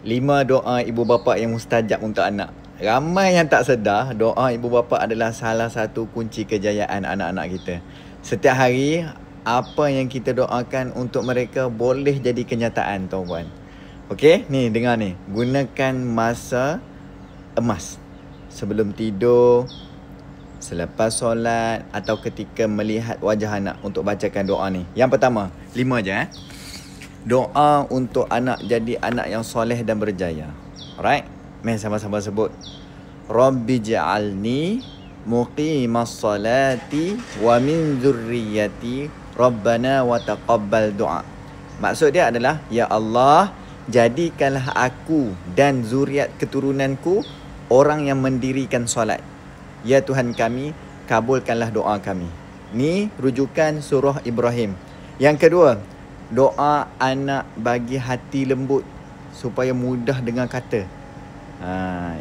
5 doa ibu bapa yang mustajab untuk anak. Ramai yang tak sedar doa ibu bapa adalah salah satu kunci kejayaan anak-anak kita. Setiap hari, apa yang kita doakan untuk mereka boleh jadi kenyataan, tuan-puan. Okey, ni dengar ni. Gunakan masa emas. Sebelum tidur, selepas solat atau ketika melihat wajah anak untuk bacakan doa ni. Yang pertama, 5 je Doa untuk anak jadi anak yang soleh dan berjaya. Alright? Mari sama-sama sebut. Rabbi ja'alni muqimas salati wa min zurriyati Rabbana wa taqabbal du'a. Maksud dia adalah, ya Allah, jadikanlah aku dan zuriat keturunanku orang yang mendirikan solat. Ya Tuhan kami, kabulkanlah doa kami. Ni rujukan surah Ibrahim. Yang kedua, doa anak bagi hati lembut supaya mudah dengar kata.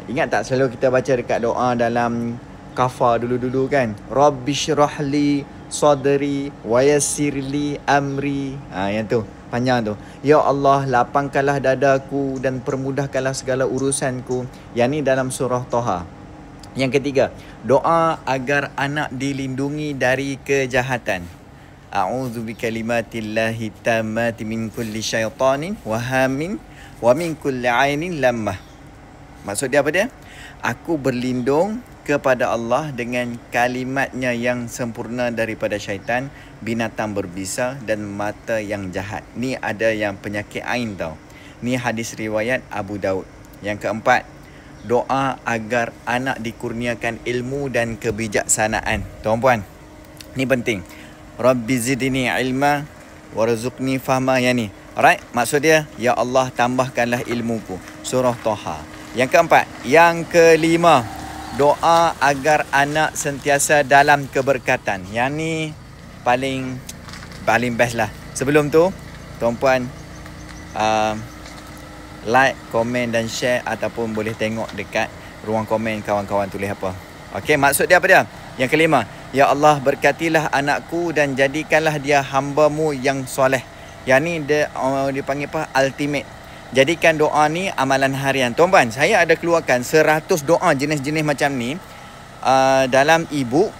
Ingat tak selalu kita baca dekat doa dalam kafar dulu-dulu kan? Rabbi syrahli sadri wa yassirli amri. Yang tu, panjang tu. Ya Allah, lapangkanlah dadaku dan permudahkanlah segala urusanku. Yang ni dalam surah Toha. Yang ketiga, doa agar anak dilindungi dari kejahatan. A'udzu bikalimatillahi tammati min kulli syaitanin wa hamin wa min kulli ainin lammah. Maksud dia apa dia? Aku berlindung kepada Allah dengan kalimatnya yang sempurna daripada syaitan, binatang berbisa dan mata yang jahat. Ni ada yang penyakit ain tau. Ni hadis riwayat Abu Daud. Yang keempat, doa agar anak dikurniakan ilmu dan kebijaksanaan. Tuan-puan, ni penting. Rabbi zidni ilma warzuqni fahma. Yang ni, alright, maksud dia, ya Allah, tambahkanlah ilmuku. Surah Toha. Yang keempat. Yang kelima, doa agar anak sentiasa dalam keberkatan. Yang ni paling best lah. Sebelum tu, tuan-puan, like, komen dan share, ataupun boleh tengok dekat ruang komen kawan-kawan tulis apa. Okey, maksud dia apa dia? Yang kelima, ya Allah, berkatilah anakku dan jadikanlah dia hamba-Mu yang soleh. Yang ni dia dipanggil apa? Ultimate. Jadikan doa ni amalan harian. Tuan-puan, saya ada keluarkan 100 doa jenis-jenis macam ni dalam e-book.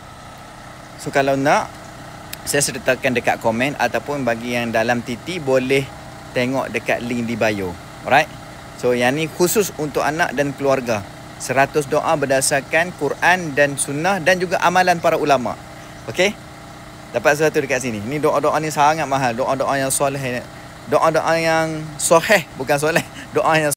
So kalau nak, saya sertakan dekat komen, ataupun bagi yang dalam TT boleh tengok dekat link di bio. Alright? So yang ni khusus untuk anak dan keluarga. 100 doa berdasarkan Quran dan Sunnah dan juga amalan para ulama. Okey? Dapat satu dekat sini. Ni doa-doa ni sangat mahal. Doa-doa yang soleh. Doa-doa yang soheh, bukan soleh. Doa yang